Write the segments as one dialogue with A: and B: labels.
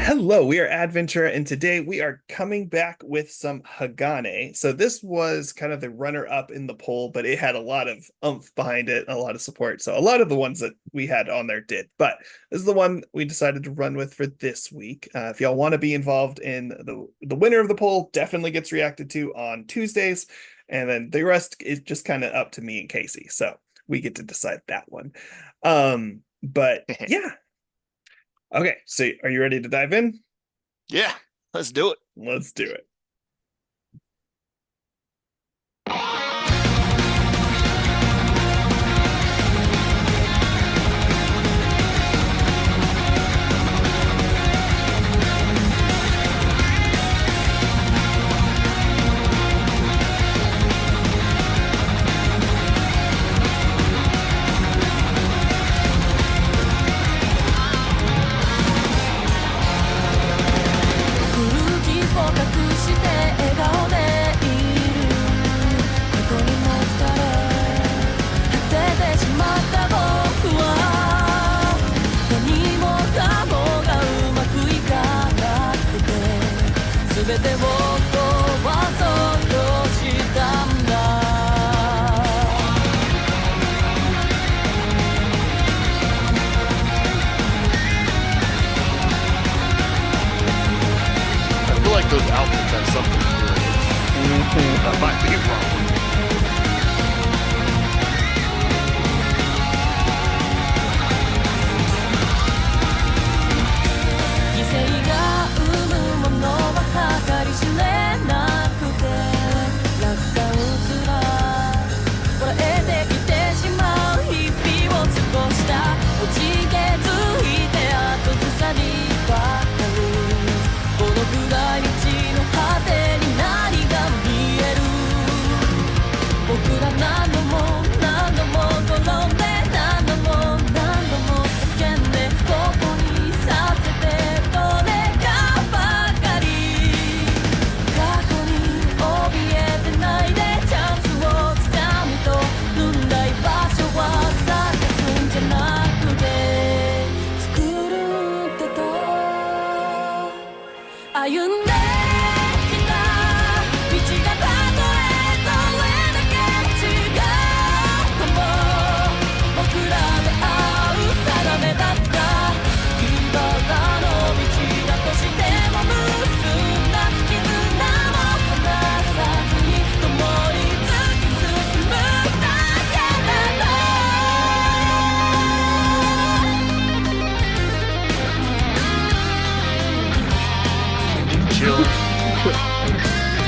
A: Hello, we are Adventure, and today we are coming back with some Hagane. So this was kind of the runner-up in the poll, but it had a lot of oomph behind it, a lot of support. So a lot of the ones that we had on there did, but this is the one we decided to run with for this week. If y'all want to be involved in the winner of the poll, definitely gets reacted to on Tuesdays, and then the rest is just kind of up to me and Casey. So we get to decide that one. But yeah. Okay, so are you ready to dive in?
B: Yeah, let's do it.
A: Let's do it.
B: Those outfits have something to do with it. That might be wrong.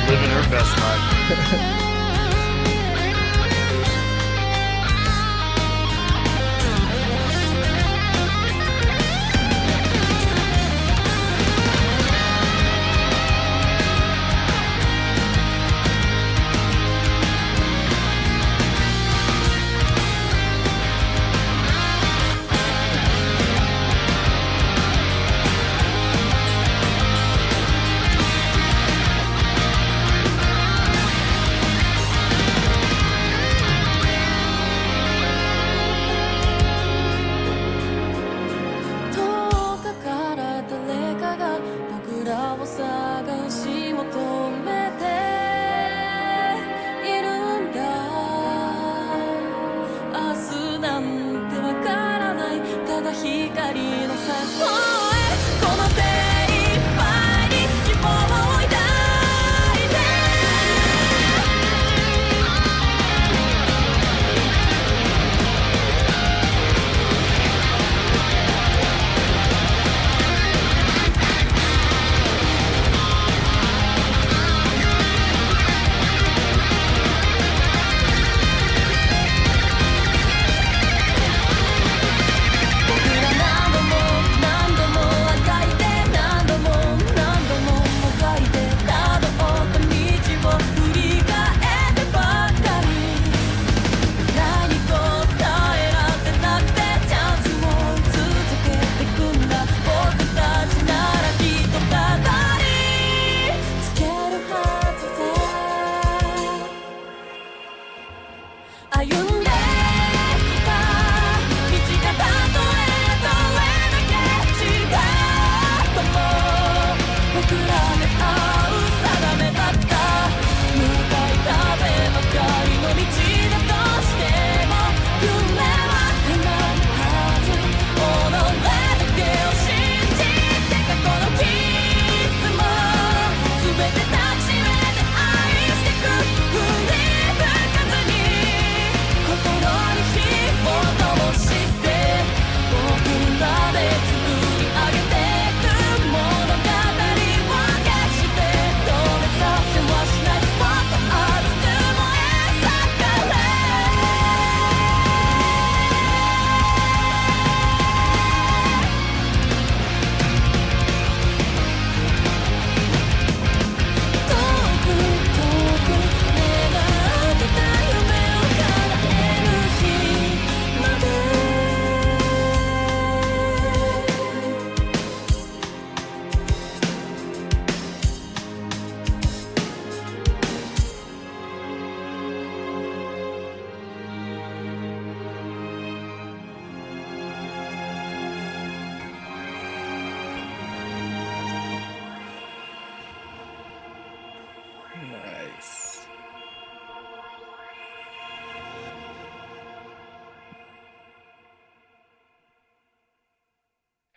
B: Living her best life.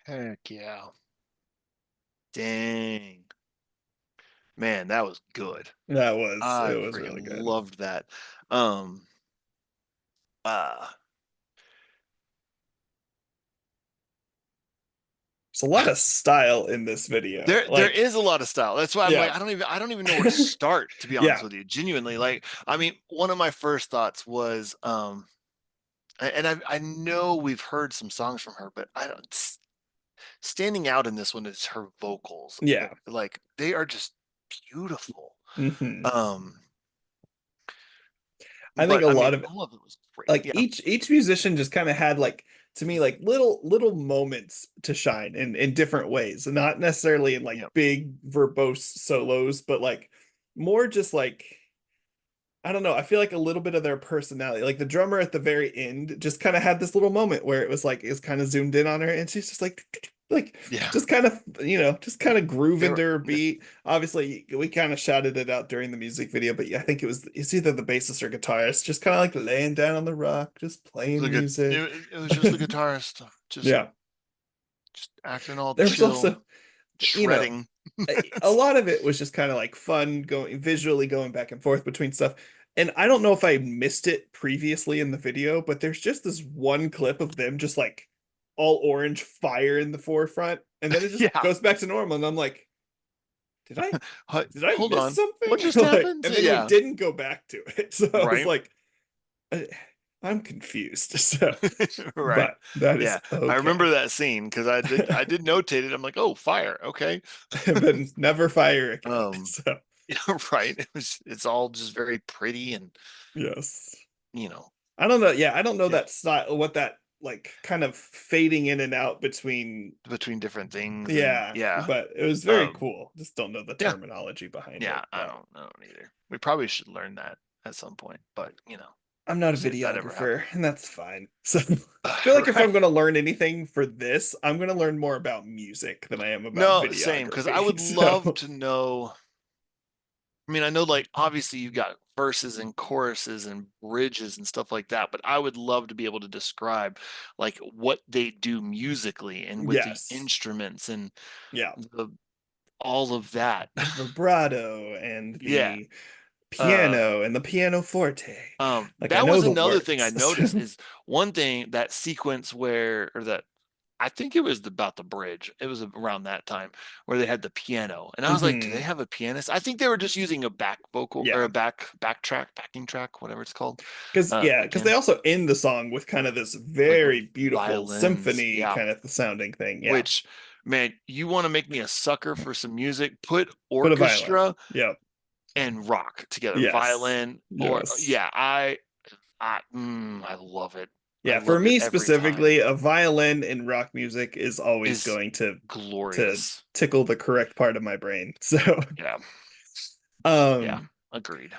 B: Heck yeah. Dang. Man, that was good.
A: It
B: I
A: was
B: freaking
A: really good.
B: loved that. Um, uh,
A: There's a lot of style in this video.
B: there is a lot of style. That's why I'm
A: Yeah.
B: like, I don't even know where to start, to be honest
A: Yeah.
B: with you. Genuinely. Like, I mean, one of my first thoughts was, and I know we've heard some songs from her, but I don't standing out in this one is her vocals.
A: Yeah.
B: Like they are just beautiful.
A: Hmm.
B: Um,
A: I think
B: but
A: a
B: I mean,
A: lot of
B: all of it was great.
A: like
B: Yeah.
A: each musician just kind of had like to me like little moments to shine in different ways, not necessarily in like
B: Yeah.
A: big verbose solos, but like more just like I don't know. I feel like a little bit of their personality, like the drummer at the very end, just kind of had this little moment where it was like it's kind of zoomed in on her, and she's just like
B: Yeah.
A: just kind of just kind of grooving
B: There,
A: to her beat. Obviously, we kind of shouted it out during the music video, but yeah, I think it's either the bassist or guitarist, just kind of like laying down on the rock, just playing music.
B: it was just the guitarist,
A: Yeah,
B: just acting all
A: there was
B: chill,
A: also you know
B: shredding.
A: a lot of it was just kind of like fun going visually going back and forth between stuff. And I don't know if I missed it previously in the video, but there's just this one clip of them just like all orange fire in the forefront, and then it just
B: Yeah.
A: goes back to normal. And I'm like, did I did I
B: Hold
A: miss
B: on.
A: something?
B: What just
A: Like,
B: happened?
A: and then we
B: Yeah.
A: didn't go back to it. So I was
B: Right.
A: like, I, I'm confused. So,
B: Right.
A: but that is
B: Yeah. I remember
A: okay.
B: that scene because I did notate it. I'm like, oh, fire. Okay.
A: But never fire again.
B: Um,
A: So,
B: yeah, right. It's all just very pretty and
A: yes.
B: you know,
A: I don't know. Yeah, I don't know
B: yeah,
A: that style, what that like kind of fading in and out between.
B: between different things and
A: Yeah,
B: yeah.
A: but it was very
B: Um,
A: cool. Just don't know the
B: yeah,
A: terminology behind it.
B: yeah,
A: But
B: I don't either. We probably should learn that at some point, but
A: I'm not
B: we'll
A: a
B: see if that ever
A: videographer,
B: happens.
A: and that's fine. So I feel like if I'm
B: Right.
A: going to learn anything for this, I'm going to learn more about music than I am about
B: No, same, because I
A: videography.
B: would love
A: So
B: to know. I mean, I know like obviously you got verses and choruses and bridges and stuff like that, but I would love to be able to describe like what they do musically and with the
A: yes,
B: instruments and
A: yeah,
B: the all of that.
A: the vibrato and
B: Yeah.
A: the
B: Uh
A: piano and the piano forte. Like I
B: that
A: know
B: was
A: the
B: another thing I
A: words.
B: noticed is one thing that sequence where or that I think it was about the bridge. It was around that time where they had the piano. And I was like, do they
A: Hmm.
B: have a pianist? I think they were just using a back vocal or
A: Yeah.
B: a backing track, whatever it's called.
A: Because they
B: Again,
A: also end the song with kind of this
B: like
A: very
B: with
A: beautiful
B: violins.
A: symphony
B: Yeah.
A: kind of sounding thing. Yeah.
B: Which, man, you want to make me a sucker for some music, put
A: Put a violin.
B: orchestra
A: Yep.
B: and rock together.
A: Yes.
B: Violin or
A: Yes.
B: yeah, I love it. I
A: Yeah, for
B: love it
A: me
B: every time.
A: specifically, a violin in rock music is always
B: Is
A: going to
B: glorious.
A: tickle the correct part of my brain. So,
B: Yeah. Yeah.
A: um,
B: Agreed.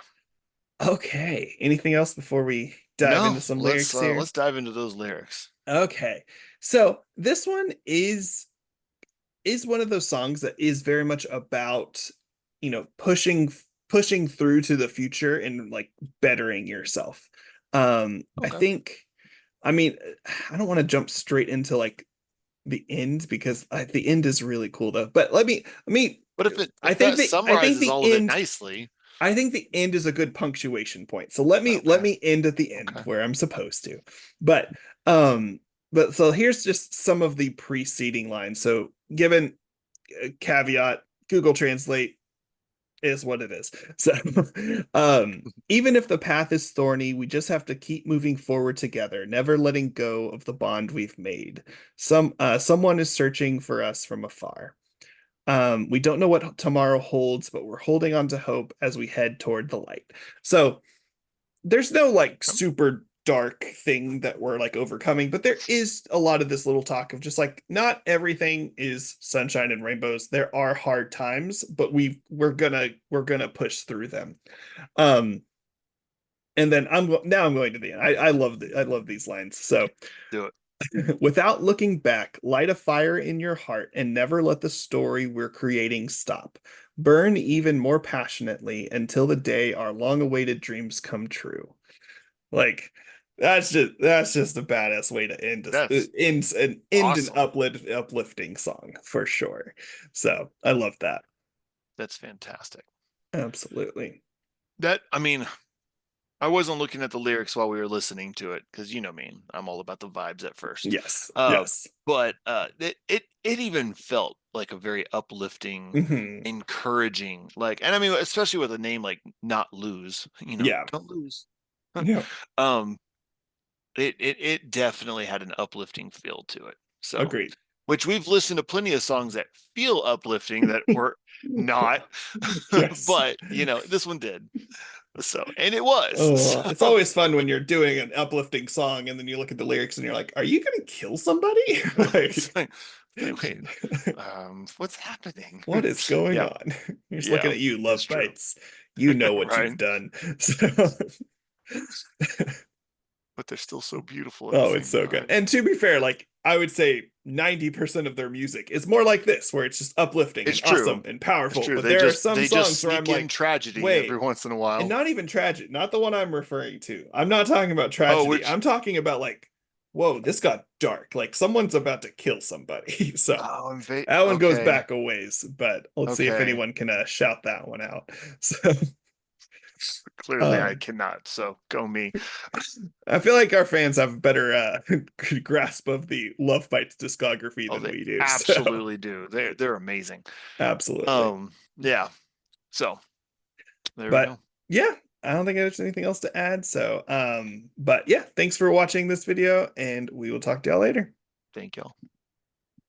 A: okay. Anything else before we dive
B: No,
A: into some lyrics here?
B: let's dive into those lyrics.
A: Okay. So, this one is one of those songs that is very much about, pushing through to the future and like bettering yourself. I
B: Okay.
A: think I mean, I don't want to jump straight into like the end because the end is really cool though. But let me
B: But if that
A: I think
B: summarizes
A: the
B: all of it
A: end
B: nicely,
A: I think the end is a good punctuation point. So let
B: okay.
A: me end at the end
B: Okay.
A: where I'm supposed to. But um so here's just some of the preceding lines. So given caveat, Google Translate is what it is. So even if the path is thorny, we just have to keep moving forward together, never letting go of the bond we've made. Someone is searching for us from afar. We don't know what tomorrow holds, but we're holding on to hope as we head toward the light. So there's no like super dark thing that we're like overcoming, but there is a lot of this little talk of just like not everything is sunshine and rainbows. There are hard times, but we're gonna push through them. Um, and then I'm going to the end. I love these lines. So
B: Do it.
A: without looking back, light a fire in your heart and never let the story we're creating stop. Burn even more passionately until the day our long awaited dreams come true. Like that's just a badass way to
B: That's
A: end an
B: awesome.
A: uplifting song for sure. So I love that.
B: That's fantastic.
A: Absolutely.
B: That, I mean, I wasn't looking at the lyrics while we were listening to it because you know me, I'm all about the vibes at first.
A: Yes.
B: Uh,
A: Yes.
B: but it even felt like a very uplifting,
A: Hmm.
B: encouraging, like, and I mean, especially with a name like Not Lose,
A: Yeah.
B: don't lose.
A: Yeah.
B: um, it definitely had an uplifting feel to it. So,
A: Agreed.
B: which we've listened to plenty of songs that feel uplifting that were not,
A: Yes.
B: but this one did. So, and it was.
A: Oh, it's
B: So,
A: always fun when you're doing an uplifting song and then you look at the lyrics and you're like, are you gonna kill somebody?
B: it's
A: Like,
B: like, wait, what's happening?
A: what is going
B: Yeah,
A: on? You're just looking
B: yeah,
A: at you,
B: it's
A: Love
B: true.
A: Bites. You know what
B: Right?
A: you've done. So,
B: But they're still so beautiful at the
A: oh, it's
B: same
A: so good.
B: time.
A: And to be fair, like I would say 90% of their music is more like this, where it's just uplifting
B: It's
A: and
B: true.
A: awesome and
B: It's
A: powerful.
B: true.
A: But
B: They
A: there are
B: just
A: some
B: they just
A: songs where I'm
B: sneak in
A: like,
B: tragedy every
A: wait,
B: once in a
A: and
B: while.
A: not even tragic, not the one I'm referring to. I'm not talking about
B: Oh,
A: tragedy.
B: which
A: I'm talking about like, whoa, this got dark. Like someone's about to kill somebody. So
B: oh,
A: that one goes
B: okay.
A: back a ways, but let's see if
B: Okay.
A: anyone can shout that one out. So
B: Clearly I
A: um,
B: cannot. So go me.
A: I feel like our fans have a better grasp of the Love Bites discography
B: Oh,
A: than
B: they
A: we do. So
B: absolutely do. They're amazing.
A: absolutely.
B: Yeah. So there we
A: But
B: go.
A: yeah, I don't think there's anything else to add. So but yeah, thanks for watching this video and we will talk to y'all later.
B: Thank y'all.